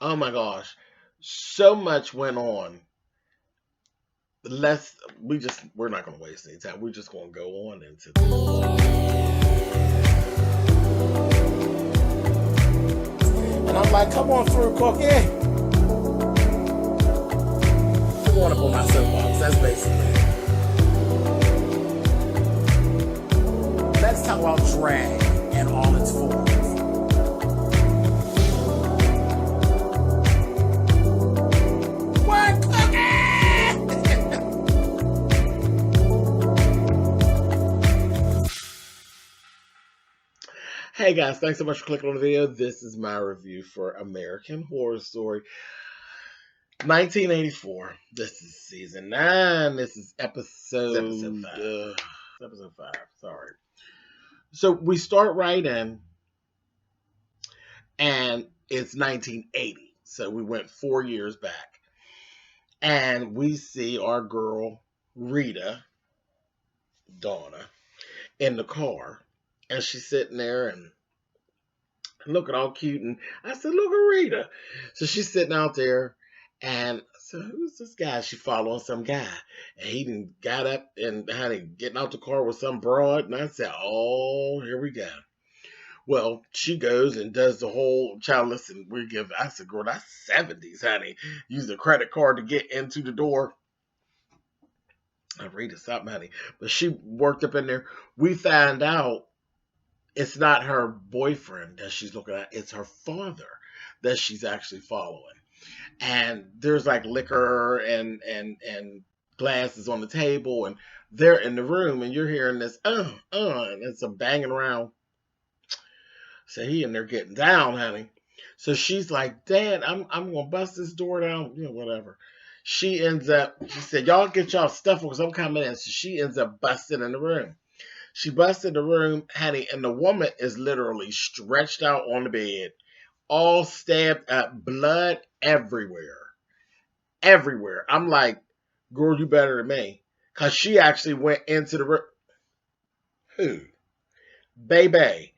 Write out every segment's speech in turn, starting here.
Oh my gosh. So much went on. We're not gonna waste any time. We're just gonna go on into And I'm like, come on through, Cookie. I want to pull my soapbox. That's basically it. Let's talk about drag and all its forms. What, Cookie? Hey guys, thanks so much for clicking on the video. This is my review for American Horror Story 1984. This is season 9. This is episode 5. Episode 5, sorry. So we start right in, and it's 1980. So we went 4 years back. And we see our girl, Rita, Donna, in the car. And she's sitting there and looking all cute. And I said, look at Rita. So she's sitting out there. And so who's this guy? She following some guy. And he done got up and getting out the car with some broad. And I said, oh, here we go. Well, she goes and does the whole child. Listen, I said, girl, that's 70s, honey. Use a credit card to get into the door. I read it something, honey. But she worked up in there. We find out it's not her boyfriend that she's looking at. It's her father that she's actually following. And there's like liquor and glasses on the table. And they're in the room. And you're hearing this, and it's a banging around. So he in there getting down, honey. So she's like, Dad, I'm gonna bust this door down, whatever. She said, y'all get y'all stuff because I'm coming in. So she ends up busting in the room. She busted the room, honey, and the woman is literally stretched out on the bed, all stabbed up, blood everywhere. Everywhere. I'm like, girl, you better than me. Because she actually went into the room. Who? Baby.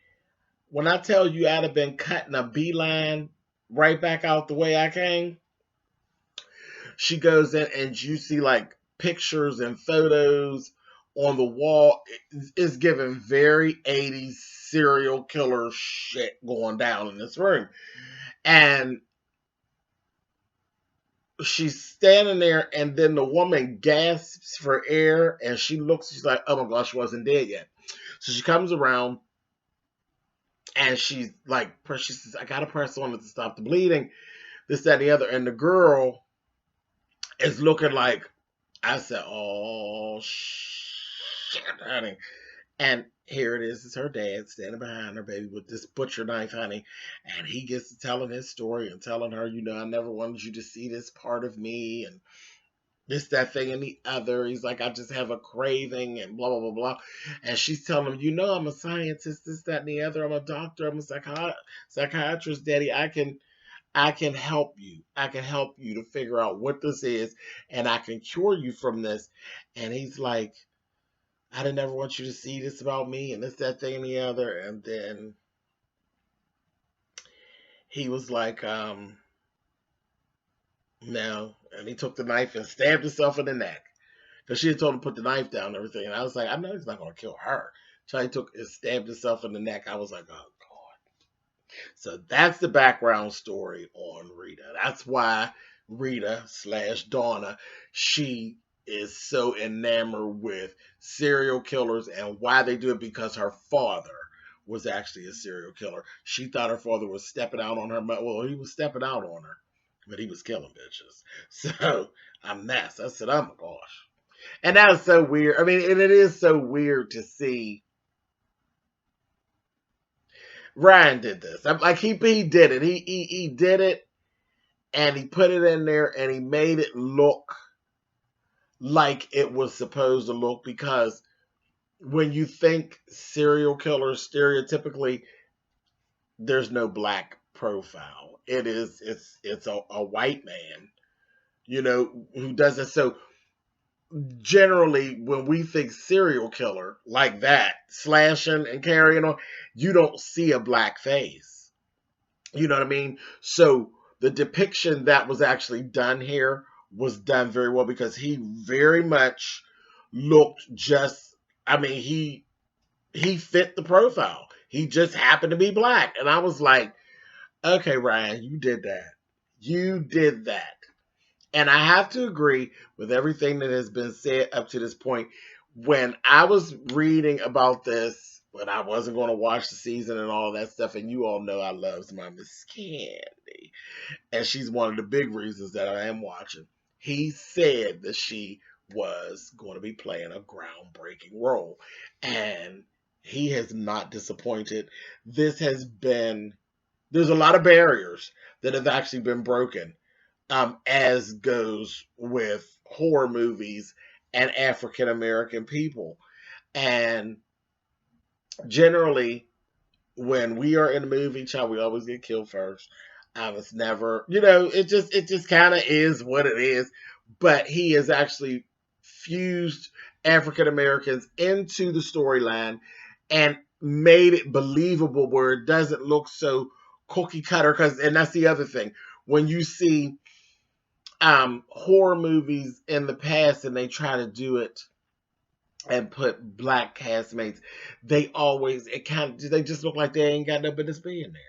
When I tell you I'd have been cutting a beeline right back out the way I came, she goes in and you see like pictures and photos on the wall. It's giving very 80s serial killer shit going down in this room. And she's standing there, and then the woman gasps for air, and she's like, oh my gosh, she wasn't dead yet. So she comes around. And she's like, she says, I got to press on it to stop the bleeding, this, that, and the other. And the girl is looking like, I said, oh, shit, honey. And here it is. It's her dad standing behind her, baby, with this butcher knife, honey. And he gets to telling his story and telling her, I never wanted you to see this part of me. And this, that, thing, and the other. He's like, I just have a craving and blah, blah, blah, blah. And she's telling him, I'm a scientist, this, that, and the other. I'm a doctor. I'm a psychiatrist, Daddy. I can help you. I can help you to figure out what this is, and I can cure you from this. And he's like, I didn't ever want you to see this about me and this, that, thing, and the other. And then he was like, no. And he took the knife and stabbed himself in the neck. Because she had told him to put the knife down and everything. And I was like, I know he's not going to kill her. So he stabbed himself in the neck. I was like, oh, God. So that's the background story on Rita. That's why Rita / Donna, she is so enamored with serial killers, and why they do it, because her father was actually a serial killer. She thought her father was stepping out on her. Well, he was stepping out on her, but he was killing bitches. So I'm mess. I said, oh my gosh. And that was so weird. I mean, and it is so weird to see. Ryan did this. I'm like, he did it. He did it, and he put it in there, and he made it look like it was supposed to look, because when you think serial killers, stereotypically, there's no black profile. It's a white man, who does it. So generally, when we think serial killer like that, slashing and carrying on, you don't see a black face. You know what I mean? So the depiction that was actually done here was done very well because he very much looked just, I mean, he fit the profile. He just happened to be black. And I was like, okay, Ryan, you did that. You did that. And I have to agree with everything that has been said up to this point. When I was reading about this, when I wasn't going to watch the season and all that stuff, and you all know I love my Miss Candy, and she's one of the big reasons that I am watching. He said that she was going to be playing a groundbreaking role, and he has not disappointed. There's a lot of barriers that have actually been broken, as goes with horror movies and African American people. And generally, when we are in a movie, child, we always get killed first. It's never, it just kind of is what it is. But he has actually fused African Americans into the storyline and made it believable where it doesn't look so cookie cutter. And that's the other thing. When you see horror movies in the past and they try to do it and put black castmates, they just look like they ain't got no business being there.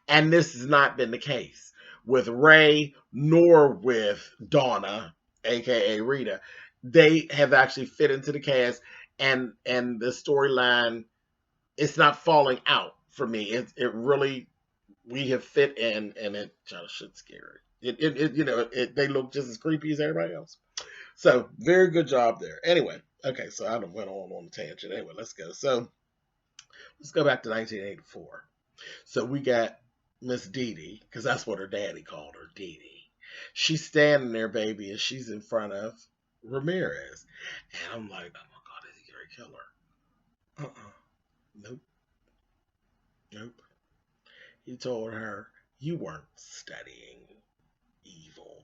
And this has not been the case with Ray nor with Donna, aka Rita. They have actually fit into the cast, and the storyline, it's not falling out for me. It really, we have fit in, and it should scare it. They look just as creepy as everybody else. So very good job there. Anyway, okay, so I went on a tangent. Anyway, let's go. So let's go back to 1984. So we got Miss Dee Dee, because that's what her daddy called her, Dee Dee. She's standing there, baby, and she's in front of Ramirez. And I'm like, oh my God, is he going to kill her? Nope. Nope. He told her, you weren't studying evil.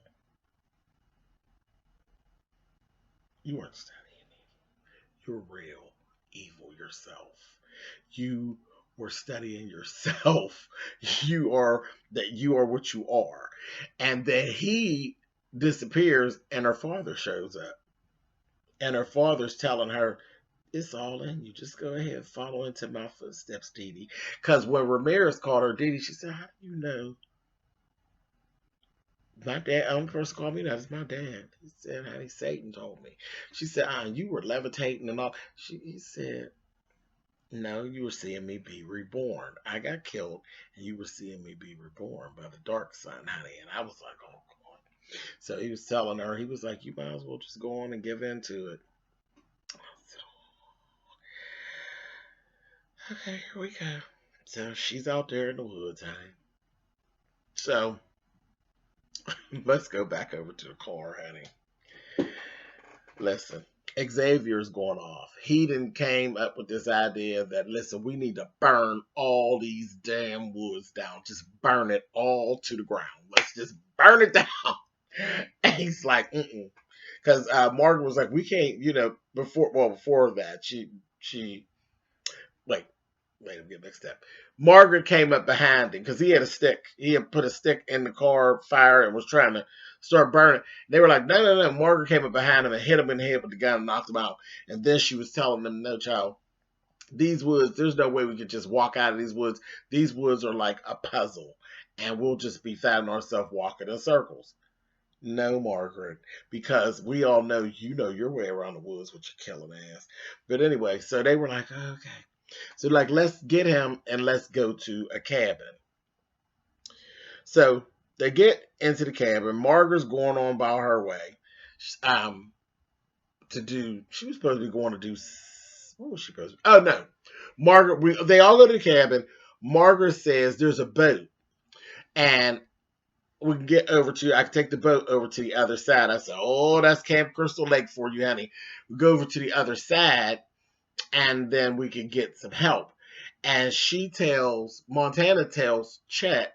You weren't studying evil. You're real evil yourself. You were studying yourself. You are what you are. And then he disappears and her father shows up. And her father's telling her, it's all in you. Just go ahead and follow into my footsteps, Dee Dee. Because when Ramirez called her Dee Dee, she said, how do you know? My dad, only person called me that is my dad. He said, honey, Satan told me. She said, you were levitating and all. He said, no, you were seeing me be reborn. I got killed, and you were seeing me be reborn by the dark son, honey. And I was like, oh, God. So he was telling her, he was like, you might as well just go on and give in to it. I said, oh. Okay, here we go. So she's out there in the woods, honey. So let's go back over to the car, honey. Listen. Xavier's going off. He then came up with this idea that, listen, we need to burn all these damn woods down. Just burn it all to the ground. Let's just burn it down. And he's like, because Margaret was like, we can't, before that, wait, I'm getting mixed up. Margaret came up behind him because he had a stick. He had put a stick in the car fire and was trying to start burning. They were like, no. Margaret came up behind him and hit him in the head with the gun and knocked him out. And then she was telling them, no, child, these woods, there's no way we could just walk out of these woods. These woods are like a puzzle, and we'll just be finding ourselves walking in circles. No, Margaret, because we all know you know your way around the woods with your killing ass. But anyway, so they were like, okay. So like, let's get him and let's go to a cabin. So they get into the cabin. Margaret's going on about her way. She was supposed to be going to do, what was she supposed to do? Oh, no. Margaret, they all go to the cabin. Margaret says there's a boat. And we can get over to, I can take the boat over to the other side. I said, oh, that's Camp Crystal Lake for you, honey. We go over to the other side, and then we can get some help. And Montana tells Chet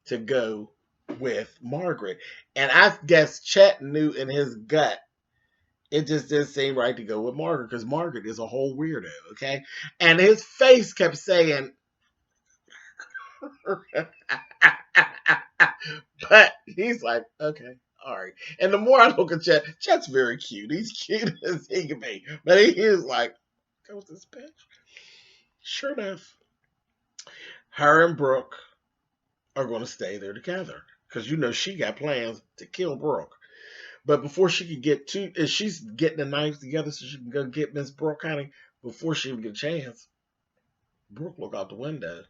to go with Margaret. And I guess Chet knew in his gut, it just didn't seem right to go with Margaret, because Margaret is a whole weirdo, okay? And his face kept saying, But he's like, okay, all right. And the more I look at Chet, Chet's very cute. He's cute as he can be. But he is like, go with this bitch. Sure enough, her and Brooke are going to stay there together. Because you know she got plans to kill Brooke. But before she could get to, if she's getting the knives together so she can go get Miss Brooke, honey, before she even get a chance, Brooke look out the window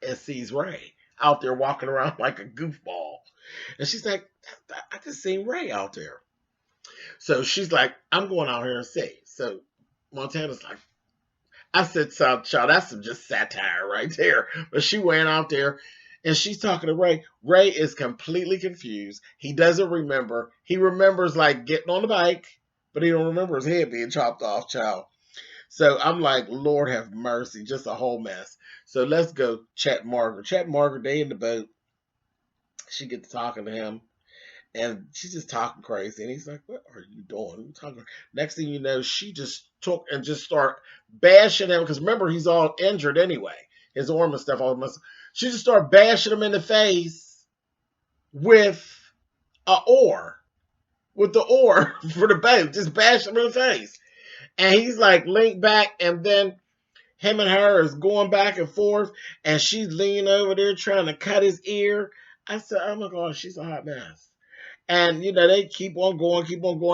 and sees Ray out there walking around like a goofball. And she's like, I just seen Ray out there. So she's like, I'm going out here and see. So Montana's like, I said, child, that's some just satire right there. But she went out there and she's talking to Ray. Ray is completely confused. He doesn't remember. He remembers like getting on the bike, but he don't remember his head being chopped off, child. So I'm like, Lord have mercy, just a whole mess. So let's go chat Margaret. Chat Margaret, they in the boat. She gets talking to him. And she's just talking crazy. And he's like, what are you doing? You talking? Next thing you know, she just took and just start bashing him. Because remember, he's all injured anyway. His arm and stuff. All must. She just started bashing him in the face with a oar. With the oar for the boat. Just bashing him in the face. And he's like leaned back. And then him and her is going back and forth. And she's leaning over there trying to cut his ear. I said, oh my God, she's a hot mess. And you know they keep on going,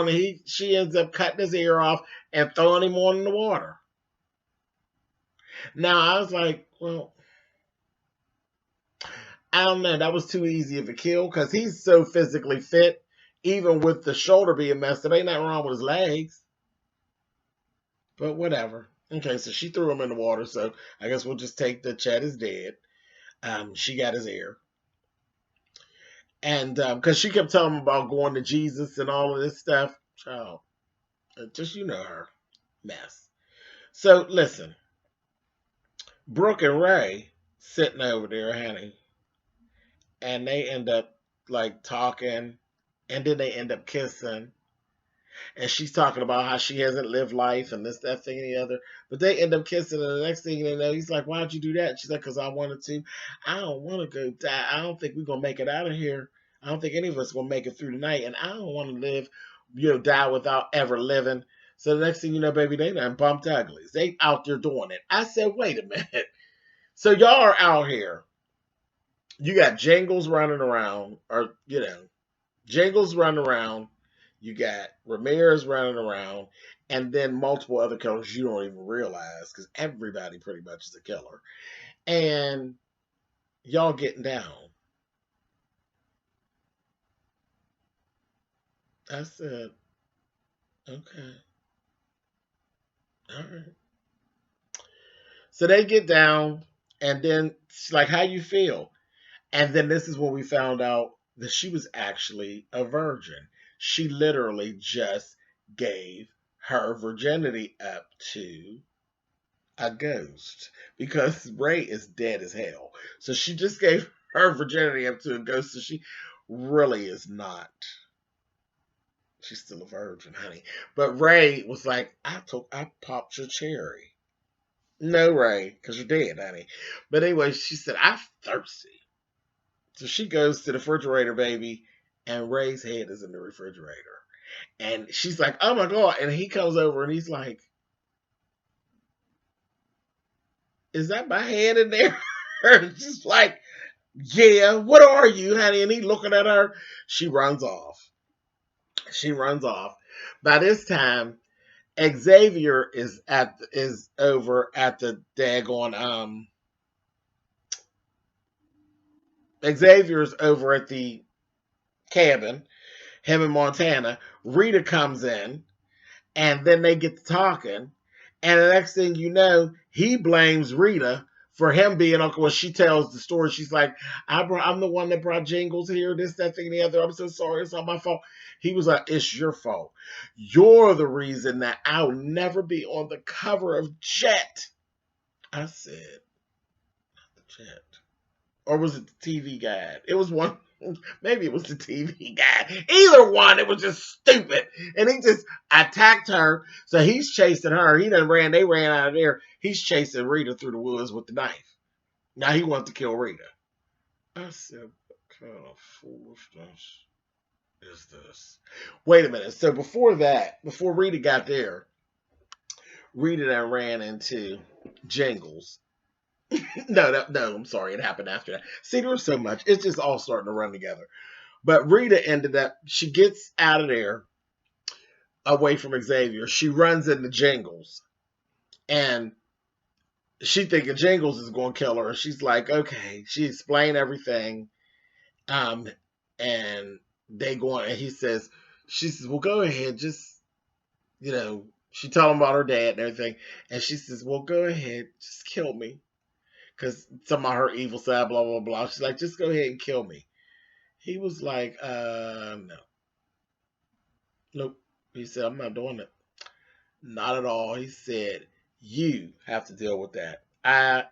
and she ends up cutting his ear off and throwing him on in the water. Now I was like, well, I don't know, that was too easy of a kill because he's so physically fit, even with the shoulder being messed up. Ain't nothing wrong with his legs, but whatever. Okay, so she threw him in the water, so I guess we'll just take the Chet is dead. She got his ear. And because she kept telling him about going to Jesus and all of this stuff. Child, just you know her. Mess. So listen. Brooke and Ray sitting over there, honey. And they end up like talking. And then they end up kissing. And she's talking about how she hasn't lived life and this, that, thing, and the other. But they end up kissing, and the next thing you know, he's like, why'd you do that? And she's like, because I wanted to. I don't want to go die. I don't think we're going to make it out of here. I don't think any of us are going to make it through the night. And I don't want to live, die without ever living. So the next thing you know, baby, they done bumped uglies. They out there doing it. I said, wait a minute. So y'all are out here. You got Jingles running around, or, Jingles running around. You got Ramirez running around, and then multiple other killers you don't even realize because everybody pretty much is a killer. And y'all getting down. I said, okay. All right. So they get down, and then she's like, how you feel? And then this is when we found out that she was actually a virgin. She literally just gave her virginity up to a ghost because Ray is dead as hell. So she just gave her virginity up to a ghost. So she really is not. She's still a virgin, honey. But Ray was like, I popped your cherry. No, Ray, because you're dead, honey. But anyway, she said, I'm thirsty. So she goes to the refrigerator, baby, and Ray's head is in the refrigerator. And she's like, oh my God. And he comes over and he's like, is that my head in there? She's like, yeah, what are you, honey? And he looking at her. She runs off. By this time, Xavier is over at the daggone Xavier's over at the cabin, him and Montana. Rita comes in, and then they get to talking. And the next thing you know, he blames Rita for him being uncle. When she tells the story, she's like, I'm the one that brought Jingles here, this, that, thing, and the other. I'm so sorry. It's not my fault. He was like, it's your fault. You're the reason that I'll never be on the cover of Jet. I said, not the Jet. Or was it the TV guide? It was one. Maybe it was the TV guy. Either one, it was just stupid. And he just attacked her. So he's chasing her. They ran out of there. He's chasing Rita through the woods with the knife. Now he wants to kill Rita. I said, kind of foolishness is this? Wait a minute. So before that, before Rita got there, Rita then ran into Jingles. No, I'm sorry. It happened after that. See, there was so much. It's just all starting to run together. But Rita ended up, she gets out of there away from Xavier. She runs into Jingles. And she thinking Jingles is going to kill her. She's like, okay. She explained everything. And they go on, and she says, well, go ahead. Just, she told him about her dad and everything. And she says, well, go ahead. Just kill me. Because some of her evil side, blah, blah, blah. She's like, just go ahead and kill me. He was like, no. Nope. He said, I'm not doing it. Not at all. He said, you have to deal with that. I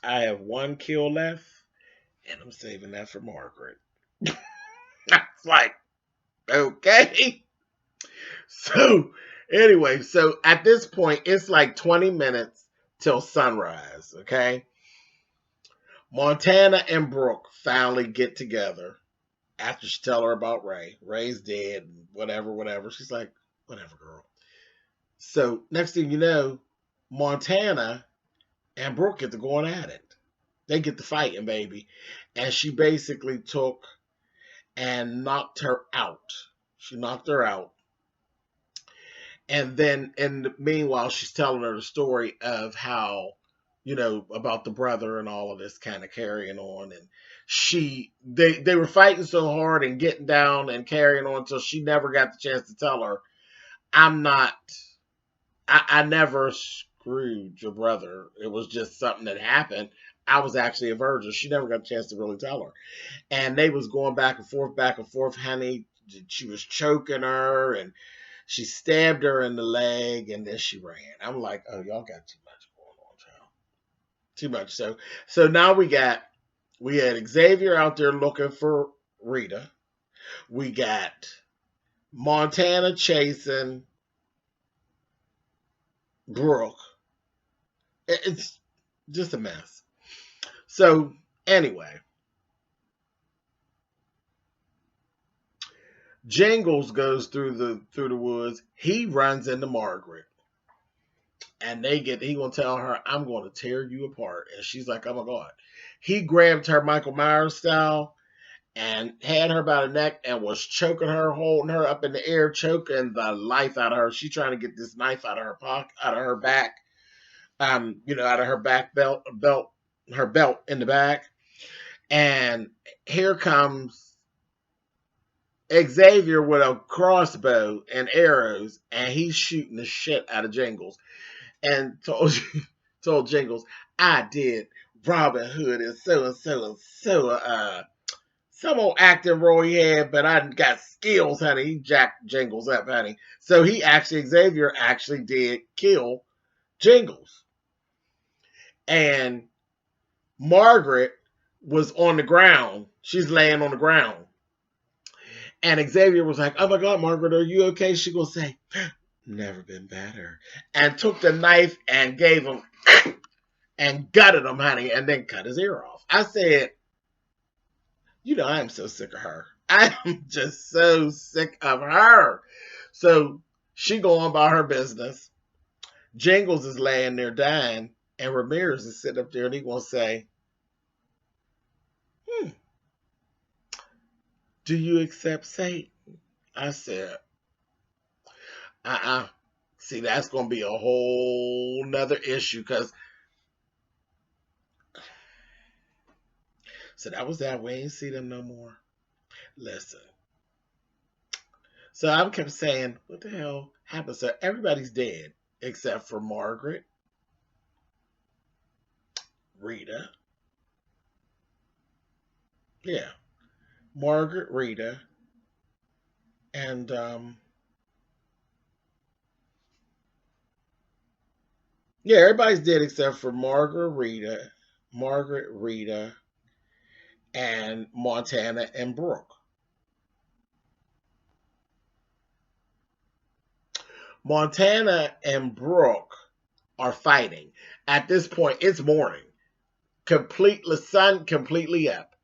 have one kill left, and I'm saving that for Margaret. I was like, okay. So, anyway, so at this point, it's like 20 minutes till sunrise, okay? Montana and Brooke finally get together after she tell her about Ray. Ray's dead, whatever. She's like, whatever, girl. So, next thing you know, Montana and Brooke get to going at it. They get to fighting, baby. And she basically took and knocked her out. She knocked her out. And then, meanwhile, she's telling her the story of how, about the brother and all of this kind of carrying on. And they were fighting so hard and getting down and carrying on until she never got the chance to tell her, I never screwed your brother. It was just something that happened. I was actually a virgin. She never got a chance to really tell her. And they was going back and forth, honey. She was choking her, and she stabbed her in the leg, and then she ran. I'm like, oh, y'all got too much going on, child. Too much. So now we had Xavier out there looking for Rita. We got Montana chasing Brooke. It's just a mess. So anyway, Jingles goes through the woods. He runs into Margaret, and he gonna tell her, "I'm going to tear you apart." And she's like, "Oh my God!" He grabbed her Michael Myers style and had her by the neck and was choking her, holding her up in the air, choking the life out of her. She's trying to get this knife out of her pocket, out of her back, out of her back belt, her belt in the back. And here comes Xavier with a crossbow and arrows, and he's shooting the shit out of Jingles. And told Jingles, I did Robin Hood and so some old acting role he had, but I got skills, honey. He jacked Jingles up, honey. So Xavier actually did kill Jingles. And Margaret was on the ground. She's laying on the ground. And Xavier was like, oh my God, Margaret, are you okay? She gonna say, never been better. And took the knife and gave him and gutted him, honey, and then cut his ear off. I said, I am so sick of her. I am just so sick of her. So she go on about her business. Jingles is laying there dying, and Ramirez is sitting up there, and he gonna say, do you accept Satan? I said, See, that's going to be a whole nother issue, because so that was that. We ain't see them no more. Listen. So I kept saying, what the hell happened? So everybody's dead except for Margaret, Rita. Yeah. Margaret, Rita, and everybody's dead except for Margaret, Rita, and Montana and Brooke. Montana and Brooke are fighting. At this point, it's morning. The sun completely up.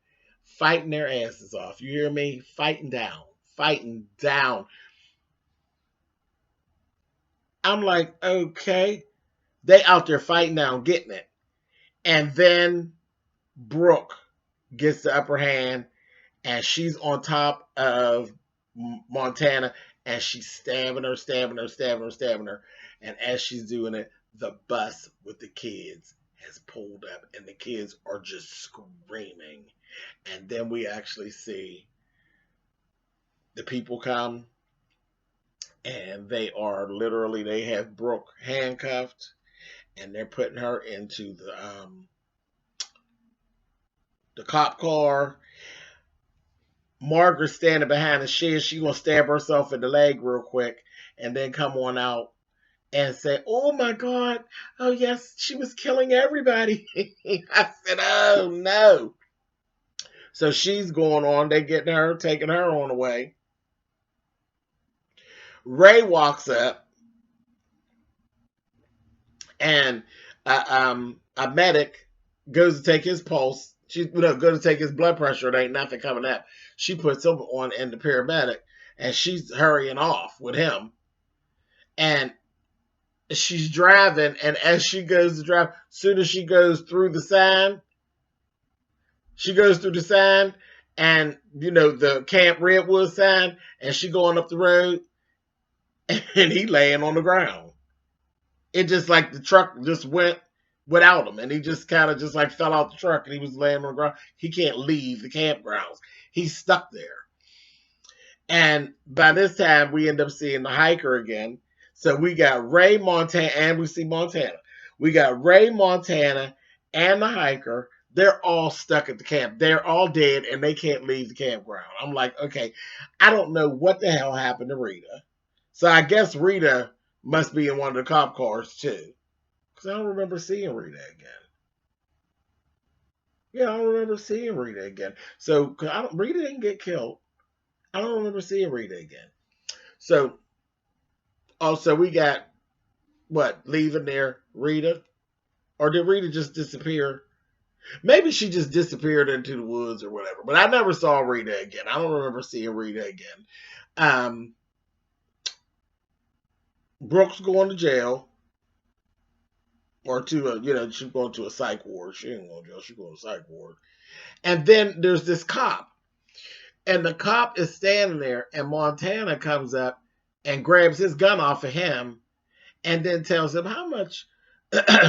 fighting their asses off. You hear me? Fighting down. Fighting down. I'm like, okay. They out there fighting down, getting it. And then Brooke gets the upper hand, and she's on top of Montana, and she's stabbing her, stabbing her, stabbing her, stabbing her. And as she's doing it, the bus with the kids has pulled up, and the kids are just screaming. And then we actually see the people come, and they are literally, they have Brooke handcuffed, and they're putting her into the cop car. Margaret's standing behind the shed. She's going to stab herself in the leg real quick and then come on out and say, oh my God, oh yes, she was killing everybody. I said, oh no. So she's going on. They getting her, taking her on the way. Ray walks up, and a medic goes to take his pulse. She's going to take his blood pressure. There ain't nothing coming up. She puts him on in the paramedic, and she's hurrying off with him. And she's driving, and as she goes to drive, as soon as she goes through the sign, and the Camp Redwood sign, and she going up the road, and he laying on the ground. It just like the truck just went without him, and he just kind of just like fell out the truck, and he was laying on the ground. He can't leave the campgrounds. He's stuck there. And by this time, we end up seeing the hiker again. So we got Ray, Montana, and we see Montana. We got Ray, Montana, and the hiker. They're all stuck at the camp. They're all dead, and they can't leave the campground. I'm like, okay, I don't know what the hell happened to Rita. So I guess Rita must be in one of the cop cars, too. Because I don't remember seeing Rita again. Yeah, I don't remember seeing Rita again. So Rita didn't get killed. I don't remember seeing Rita again. So, also we got, leaving there, Rita? Or did Rita just disappear? Maybe she just disappeared into the woods or whatever. But I never saw Rita again. I don't remember seeing Rita again. Brooke's going to jail. Or to, she's going to a psych ward. She ain't going to jail. She's going to a psych ward. And then there's this cop. And the cop is standing there, and Montana comes up and grabs his gun off of him and then tells him how much.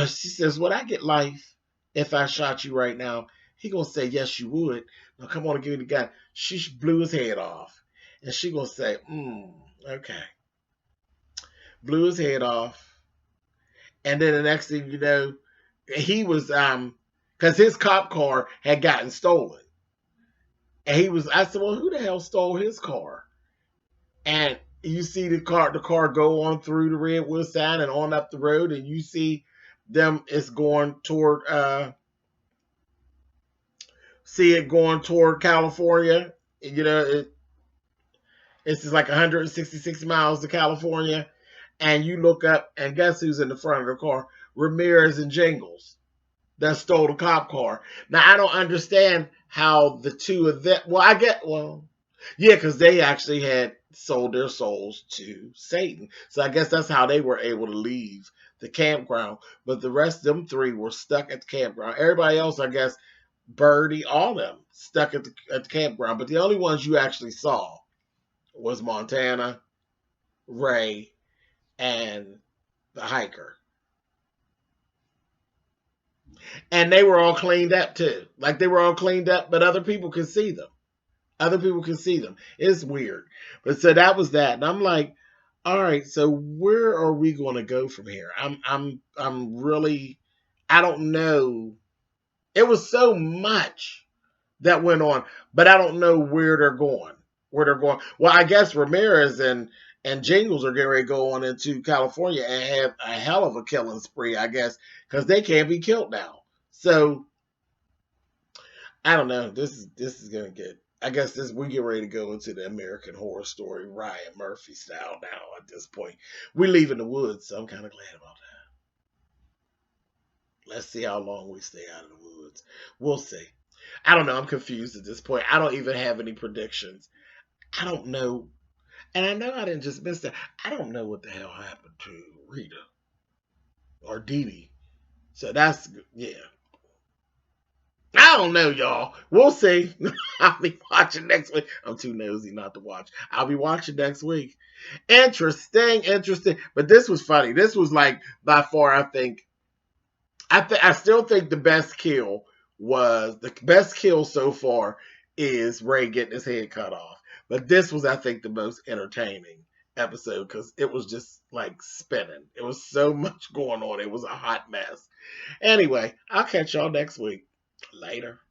She says, would I get life if I shot you right now? He going to say, yes, you would. Now, come on and give me the gun. She blew his head off. And she going to say, okay. Blew his head off. And then the next thing you know, he was, because his cop car had gotten stolen. And I said, well, who the hell stole his car? And you see the car go on through the Redwood sign and on up the road, and you see them, it's going toward, going toward California. It's just like 166 miles to California. And you look up, and guess who's in the front of the car? Ramirez and Jingles that stole the cop car. Now, I don't understand how the two of them, because they actually had sold their souls to Satan. So I guess that's how they were able to leave the campground. But the rest of them three were stuck at the campground. Everybody else, I guess, Birdie, all of them, stuck at the campground. But the only ones you actually saw was Montana, Ray, and the hiker. And they were all cleaned up too. Like they were all cleaned up, but other people could see them. It's weird. But so that was that. And I'm like, all right, so where are we going to go from here? I'm really, I don't know. It was so much that went on, but I don't know where they're going. Well, I guess Ramirez and Jingles are getting ready to go on into California and have a hell of a killing spree, I guess, because they can't be killed now. So I don't know. This is gonna get. I guess we get ready to go into the American Horror Story Ryan Murphy style now. At this point, we leave in the woods, so I'm kind of glad about that. Let's see how long we stay out of the woods. We'll see. I don't know. I'm confused at this point. I don't even have any predictions. I don't know. And I know I didn't just miss that. I don't know what the hell happened to Rita or Dee Dee. So that's, yeah. I don't know, y'all. We'll see. I'll be watching next week. I'm too nosy not to watch. I'll be watching next week. Interesting, interesting. But this was funny. This was like by far, I still think the best kill so far is Ray getting his head cut off. But this was, I think, the most entertaining episode because it was just like spinning. It was so much going on. It was a hot mess. Anyway, I'll catch y'all next week. Later.